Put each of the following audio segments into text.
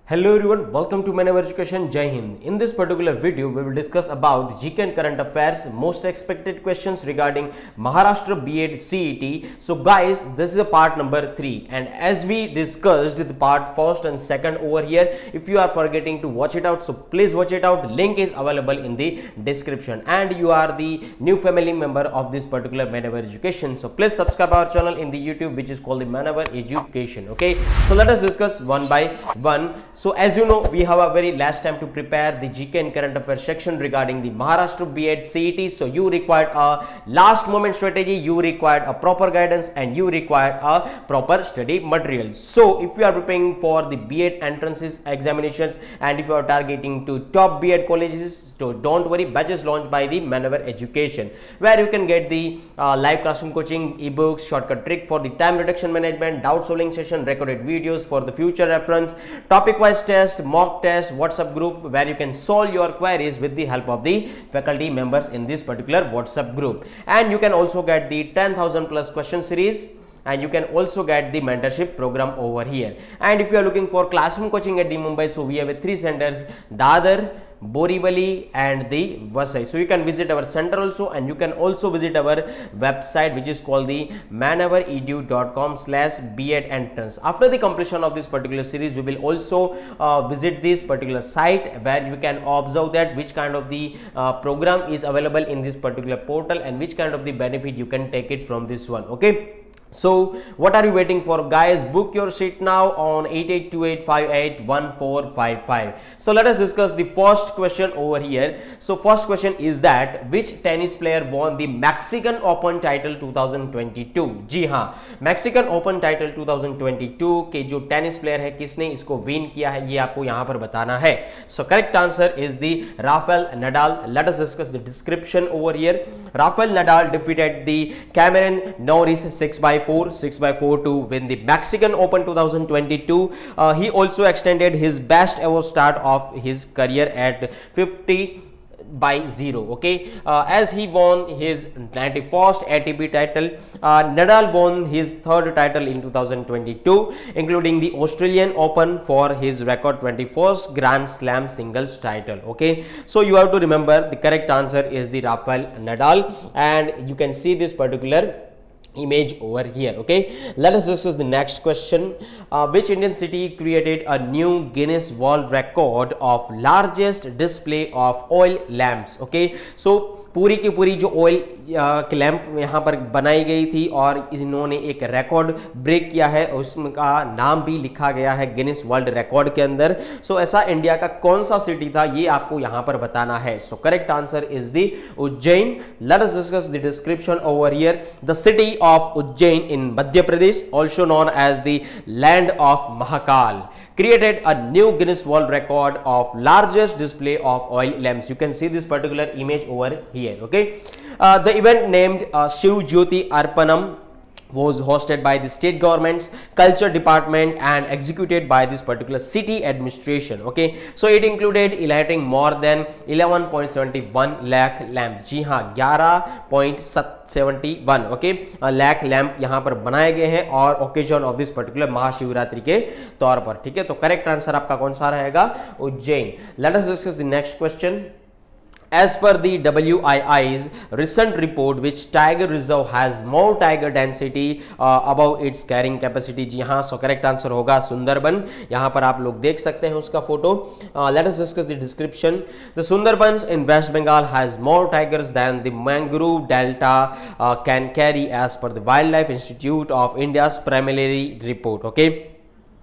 Hello everyone, welcome to MAH Education. Jai Hind. In this particular video, we will discuss about GK and current affairs, most expected questions regarding Maharashtra B.Ed CET. So guys, this is a part number 3, and as we discussed the part first and second over here, if you are forgetting to watch it out, so please watch it out. Link is available in the description, and you are the new family member of this particular MAH Education, so please subscribe our channel in the YouTube, which is called the MAH Education. Okay, so let us discuss one by one. So as you know, we have a very last time to prepare the GK and current affairs section regarding the Maharashtra B.Ed CET. So you required a last moment strategy, you required a proper guidance, and you required a proper study material. So if you are preparing for the B.Ed entrances examinations, and if you are targeting to top B.Ed colleges, so don't worry, batches launched by the MAH Education, where you can get the live classroom coaching, ebooks, shortcut trick for the time reduction management, doubt solving session, recorded videos for the future reference, topic wise test, mock test, WhatsApp group where you can solve your queries with the help of the faculty members in this particular WhatsApp group. And you can also get the 10,000 plus question series, and you can also get the mentorship program over here. And if you are looking for classroom coaching at the Mumbai, so we have 3 centers: Dadar, Borivali and the Vasai. So you can visit our center also, and you can also visit our website, which is called the manaveredu.com/B.Ed entrance. After the completion of this particular series, we will also visit this particular site where you can observe that which kind of the program is available in this particular portal and which kind of the benefit you can take it from this one. Okay, so what are you waiting for, guys? Book your seat now on 8828581455. So let us discuss the first question over here. So first question is that which tennis player won the Mexican Open title 2022? जी हाँ, Mexican Open title 2022 के जो tennis player है, किसने इसको win किया है, ये आपको यहाँ पर बताना है. So correct answer is the Rafael Nadal. Let us discuss the description over here. Rafael Nadal defeated the Cameron Norris 6x4 to win the Mexican Open 2022. He also extended his best ever start of his career at 50-0. Okay, as he won his 91st ATP title, Nadal won his 3rd title in 2022, including the Australian Open for his record 21st Grand Slam singles title. Okay, so you have to remember the correct answer is the Rafael Nadal, and you can see this particular image over here. Okay, let us discuss the next question. Which Indian city created a new Guinness World Record of largest display of oil lamps? Okay, so पूरी की पूरी जो oil lamp यहाँ पर बनाई गई थी और इन्होंने एक रिकॉर्ड ब्रेक किया है, उसका नाम भी लिखा गया है गिनीज वर्ल्ड रिकॉर्ड के अंदर. सो ऐसा इंडिया का कौन सा सिटी था, ये आपको यहाँ पर बताना है. So correct answer is the Ujjain. Let us discuss the description over here. The city of Ujjain in Madhya Pradesh, also known as the land of Mahakal, created a new Guinness World Record of largest display of oil lamps. You can see this particular image over here. Okay, the event named Shiv Jyoti Arpanam was hosted by the state government's culture department and executed by this particular city administration. Okay, so it included lighting more than 11.71 lakh lamps. जी हाँ, 11.71 okay lakh lamp यहाँ पर बनाए गए हैं और occasion of this particular Mahashivratri के तौर पर. ठीक है, तो करेक्ट आंसर आपका कौन सा रहेगा? Ujjain. Let us discuss the next question. As per the WII's recent report, which tiger reserve has more tiger density above its carrying capacity? जी हाँ, सो करेक्ट आंसर होगा सुंदरबन. यहाँ पर आप लोग देख सकते हैं उसका photo. Let us discuss the description. The Sundarbans in West Bengal has more tigers than the mangrove delta can carry, as per the Wildlife Institute of India's preliminary report. Okay.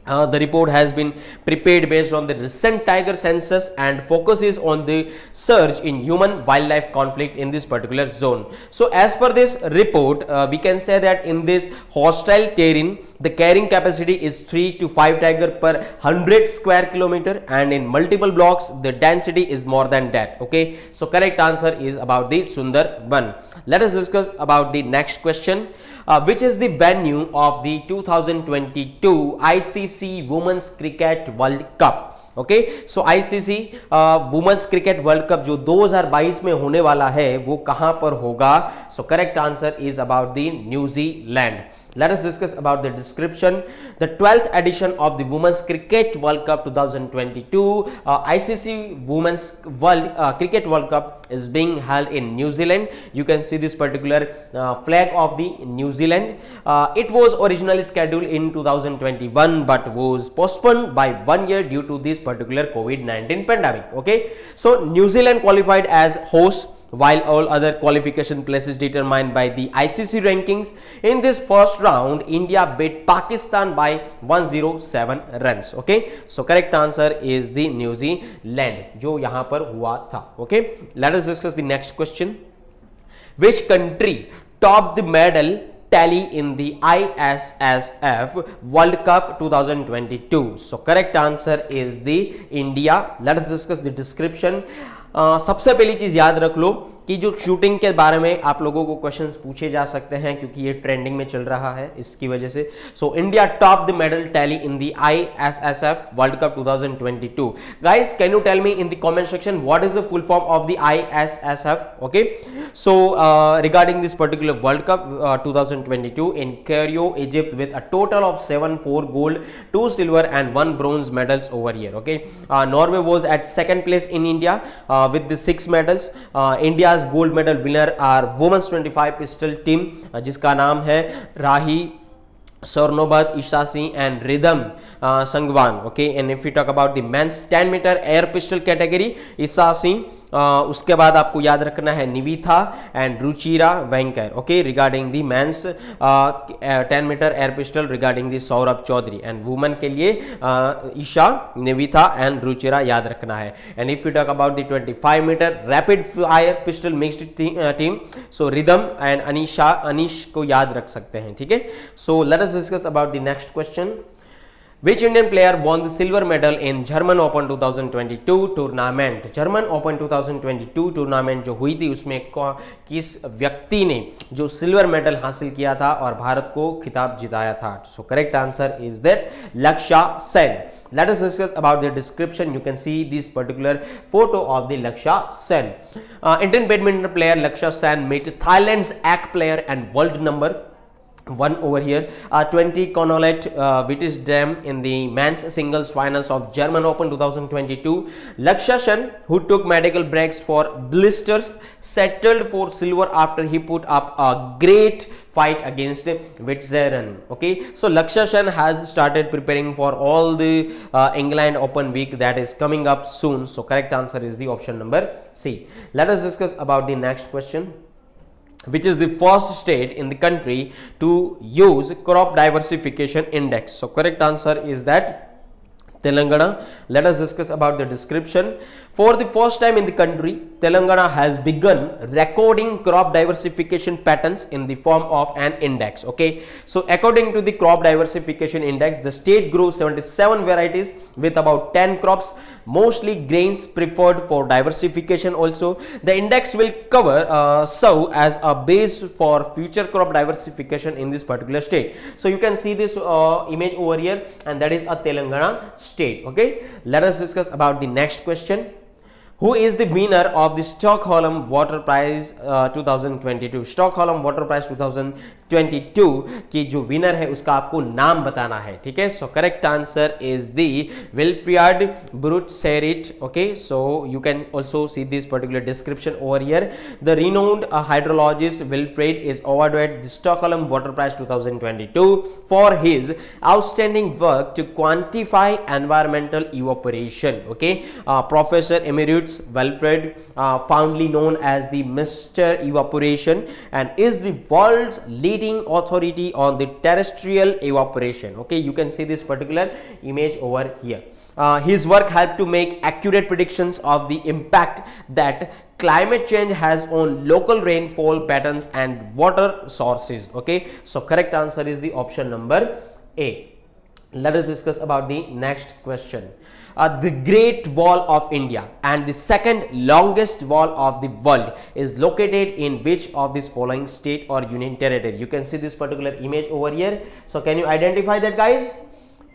The report has been prepared based on the recent tiger census and focuses on the surge in human wildlife conflict in this particular zone. So as per this report, we can say that in this hostile terrain, the carrying capacity is 3 to 5 tiger per 100 square kilometer, and in multiple blocks the density is more than that. Okay, so correct answer is about the Sundarban. Let us discuss about the next question. Which is the venue of the 2022 ICC Women's Cricket World Cup? Okay, so ICC women's cricket world cup जो 2022 में होने वाला है वो कहां पर होगा? सो correct answer is about the New Zealand. Let us discuss about the description. The 12th edition of the Women's Cricket World Cup 2022, ICC Women's Cricket World Cup is being held in New Zealand. You can see this particular flag of the New Zealand. It was originally scheduled in 2021 but was postponed by 1 year due to this particular COVID-19 pandemic. Okay, so New Zealand qualified as host, while all other qualification places determined by the ICC rankings. In this first round, India beat Pakistan by 107 runs. Okay, so correct answer is the New Zealand, जो यहाँ पर हुआ था. Okay, let us discuss the next question. Which country topped the medal tally in the ISSF World Cup 2022? So correct answer is the India. Let us discuss the description. सबसे पहली चीज याद रख लो कि जो शूटिंग के बारे में आप लोगों को क्वेश्चंस पूछे जा सकते हैं क्योंकि ये ट्रेंडिंग में चल रहा है, इसकी वजह से. So India top the medal tally in the ISSF world cup 2022. Guys, can you tell me in the comment section what is the full form of the ISSF? Okay, so regarding this particular world cup 2022 in Cairo, Egypt, with a total of 4 gold, 2 silver and 1 bronze medals over here. Okay, Norway was at second place in India with the 6 medals. India's gold medal winner are women's 25 pistol team जिसका नाम है राही Sornobat, Ishasi and Rhythm Sangwan. Okay, and if we talk about the men's 10-meter air pistol category, Ishasi, उसके बाद आपको याद रखना है Nivitha and Ruchira Venkar. Okay, regarding the men's 10 metre air pistol regarding the Saurabh Chaudhary, and women के लिए ईशा, निविथा एंड रुचिरा याद रखना है. And if you talk about the 25 metre rapid fire pistol mixed team, so Rhythm and Anish को याद रख सकते हैं. ठीक है, so let us discuss about the next question. Which Indian player won the silver medal in German Open 2022 tournament? German Open 2022 tournament जो हुई थी उसमें किस व्यक्ति ने जो सिल्वर मेडल हासिल किया था और भारत को खिताब जिताया था? So correct answer is that Laksha Sen. Let us discuss about the description. You can see this particular photo of the Laksha Sen. Indian badminton player Laksha Sen met Thailand's ACK player and world number 1 over here, 20 Konolet Wittisdam in the men's singles finals of German Open 2022. Laksha Sen, who took medical breaks for blisters, settled for silver after he put up a great fight against Witzeran. Okay, so Laksha Sen has started preparing for all the England Open week that is coming up soon. So correct answer is the option number C. Let us discuss about the next question. Which is the first state in the country to use crop diversification index? So correct answer is that Telangana. Let us discuss about the description. For the first time in the country, Telangana has begun recording crop diversification patterns in the form of an index. Okay, so according to the crop diversification index, the state grew 77 varieties with about 10 crops, mostly grains preferred for diversification. Also, the index will serve as a base for future crop diversification in this particular state. So you can see this image over here, and that is a Telangana state. Okay, let us discuss about the next question. Who is the winner of the Stockholm Water Prize 2022? Stockholm Water Prize 2022 की जो winner है उसका आपको नाम बताना है. ठीक है, so correct answer is the Wilfried Brutsaert. Okay, so you can also see this particular description over here. The renowned hydrologist Wilfried is awarded the Stockholm Water Prize 2022 for his outstanding work to quantify environmental evaporation. Okay, Professor Emeritus Wilfred, fondly known as the Mr. Evaporation, and is the world's leading authority on the terrestrial evaporation. Okay, you can see this particular image over here. His work helped to make accurate predictions of the impact that climate change has on local rainfall patterns and water sources. Okay, so correct answer is the option number A. Let us discuss about the next question. The Great Wall of India and the second longest wall of the world is located in which of these following state or union territory? You can see this particular image over here. So can you identify that, guys?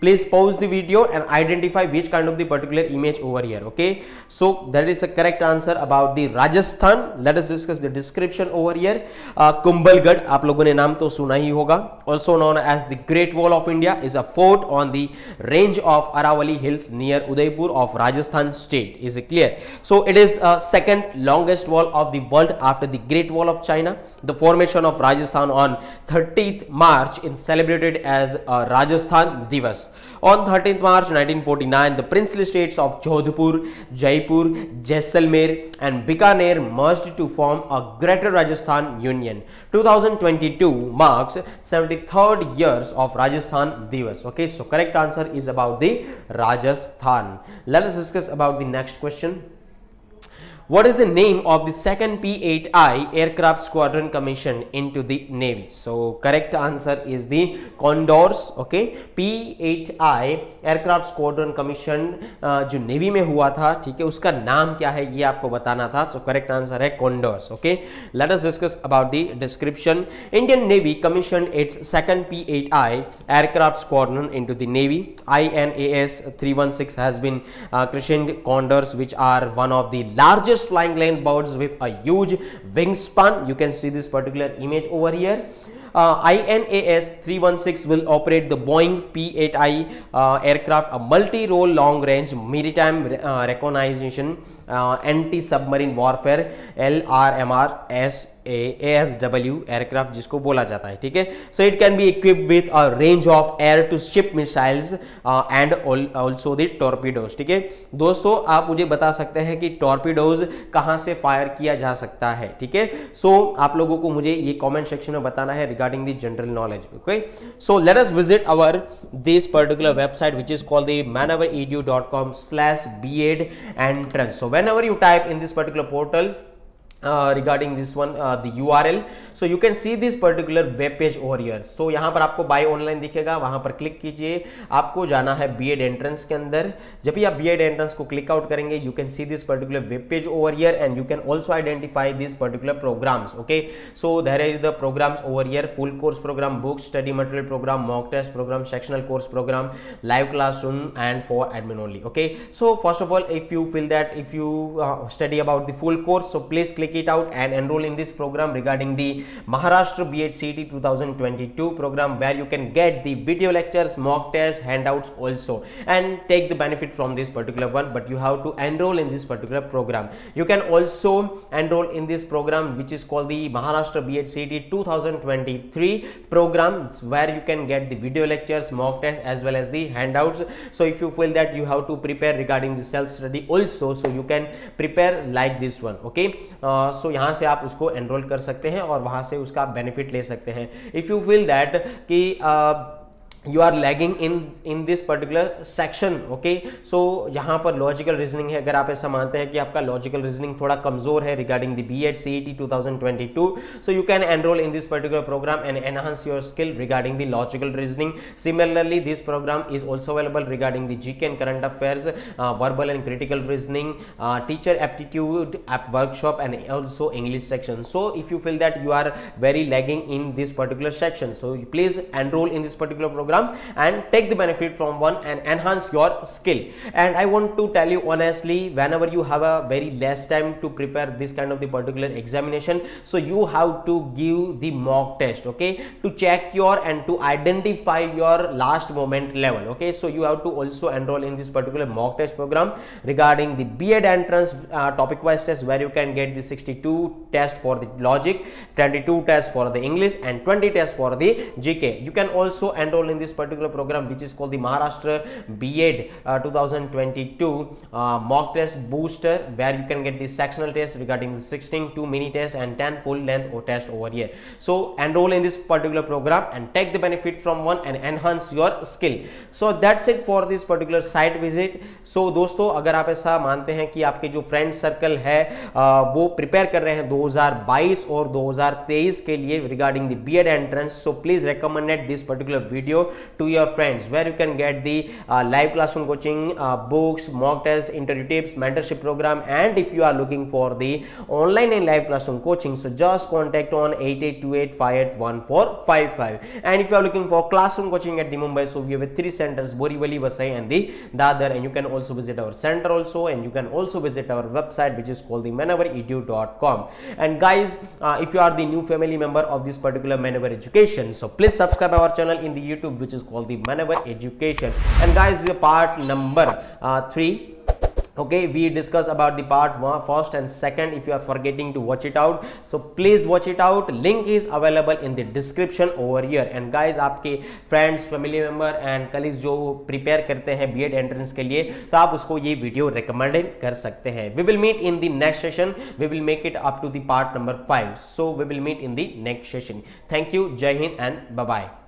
please pause the video and identify which kind of the particular image over here. Okay, so that is the correct answer about the Rajasthan. Let us discuss the description over here. Kumbhalgarh, आप लोगों ने नाम तो सुना ही होगा, also known as the Great Wall of India, is a fort on the range of Aravalli Hills near Udaipur of Rajasthan state. Is it clear? So it is second longest wall of the world after the Great Wall of China. The formation of Rajasthan on 30th March is celebrated as Rajasthan Divas. On 13th March 1949, the princely states of Jodhpur, Jaipur, Jaisalmer and Bikaner merged to form a Greater Rajasthan Union. 2022 marks 73rd years of Rajasthan Divas. Okay, so correct answer is about the Rajasthan. Let us discuss about the next question. What is the name of the second P-8I aircraft squadron commissioned into the Navy? So correct answer is the Condors. Okay, P-8I aircraft squadron commission जो navy में हुआ था, ठीक है, उसका नाम क्या है ये आपको बताना था. सो करेक्ट आंसर है Condors. Okay, let us discuss about the description. Indian navy commissioned its second P-8I aircraft squadron into the Navy. INAS 316 has been christened Condors, which are one of the largest flying land birds with a huge wingspan. You can see this particular image over here. INAS 316 will operate the Boeing P-8I aircraft, a multi-role long-range maritime reconnaissance, anti-submarine warfare LRMR ASW aircraft जिसको बोला जाता है. ठीक है, so it can be equipped with a range of air to ship missiles and also the torpedoes. ठीक है दोस्तों, आप मुझे बता सकते हैं कि टॉर्पीडोज कहां से फायर किया जा सकता है. ठीक है, सो आप लोगों को मुझे ये कमेंट सेक्शन में बताना है regarding the general knowledge. Okay, so let us visit our this particular website which is called the manaveredu.com/B.ed entrance. So whenever you type in this particular portal regarding this one the URL, so you can see this particular web page over here. So यहाँ पर आपको buy online दिखेगा, वहाँ पर click कीजिए. आपको जाना है B.ed entrance के अंदर. जब भी आप B.ed entrance को क्लिक आउट करेंगे, you can see this particular web page over here and you can also identify these particular programs. Okay, so there is the programs over here: full course program, books, study material program, mock test program, sectional course program, live classroom and for admin only. Okay, so first of all, if you feel that if you study about the full course, so please click it out and enroll in this program regarding the Maharashtra B.Ed Cet 2022 program, where you can get the video lectures, mock tests, handouts also, and take the benefit from this particular one. But you have to enroll in this particular program. You can also enroll in this program which is called the Maharashtra B.Ed Cet 2023 program, where you can get the video lectures, mock tests as well as the handouts. So if you feel that you have to prepare regarding the self study also, so you can prepare like this one. Okay, सो यहाँ से आप उसको enrol कर सकते हैं और वहाँ से उसका बेनिफिट ले सकते हैं. इफ़ यू फील दैट कि you are lagging in this particular section. Okay, so यहाँ पर लॉजिकल रीजनिंग है. अगर आप ऐसा मानते हैं कि आपका लॉजिकल रीजनिंग थोड़ा कमजोर है regarding the B.Ed Cet 2022, so you can enroll in this particular program and enhance your skill regarding the logical reasoning. Similarly, this program is also available regarding the GK and current affairs, verbal and critical reasoning, teacher aptitude app workshop and also English section. So if you feel that you are very lagging in this particular section, so please enroll in this particular program and take the benefit from one and enhance your skill. And I want to tell you honestly, whenever you have a very less time to prepare this kind of the particular examination, so you have to give the mock test. Okay, to check your and to identify your last moment level. Okay, so you have to also enroll in this particular mock test program regarding the B.Ed entrance topic wise test, where you can get the 62 test for the logic, 22 tests for the English and 20 tests for the GK. You can also enroll in this particular program which is called the Maharashtra B.Ed 2022 mock test booster, where you can get the sectional test regarding the 16 2 mini tests and 10 full length test over here. So enroll in this particular program and take the benefit from one and enhance your skill. So that's it for this particular site visit. So दोस्तों, अगर आप ऐसा मानते हैं कि आपके जो friend circle है वो प्रिपेयर कर रहे हैं 2022 और 2023 के लिए regarding the B.Ed entrance, so please recommended this particular video to your friends, where you can get the live classroom coaching, books, mock tests, interview tips, mentorship program. And if you are looking for the online and live classroom coaching, so just contact on 8828581455. And if you are looking for classroom coaching at the Mumbai, so we have 3 centers, Borivali, Vasai and the Dadar, and you can also visit our center also, and you can also visit our website, which is called the manaveredu.com. And guys, if you are the new family member of this particular MAH Education, so please subscribe our channel in the YouTube, which is called the MAH Education. And guys, the part number 3. Okay, we discuss about the part 1st and 2nd. If you are forgetting to watch it out, so please watch it out. Link is available in the description over here. And guys, आपके friends, family member and colleagues जो prepare करते हैं B.Ed entrance के लिए, तो आप उसको ये वीडियो recommend कर सकते हैं. We will meet in the next session. We will make it up to the part number 5. So we will meet in the next session. Thank you. Jai Hind and bye bye.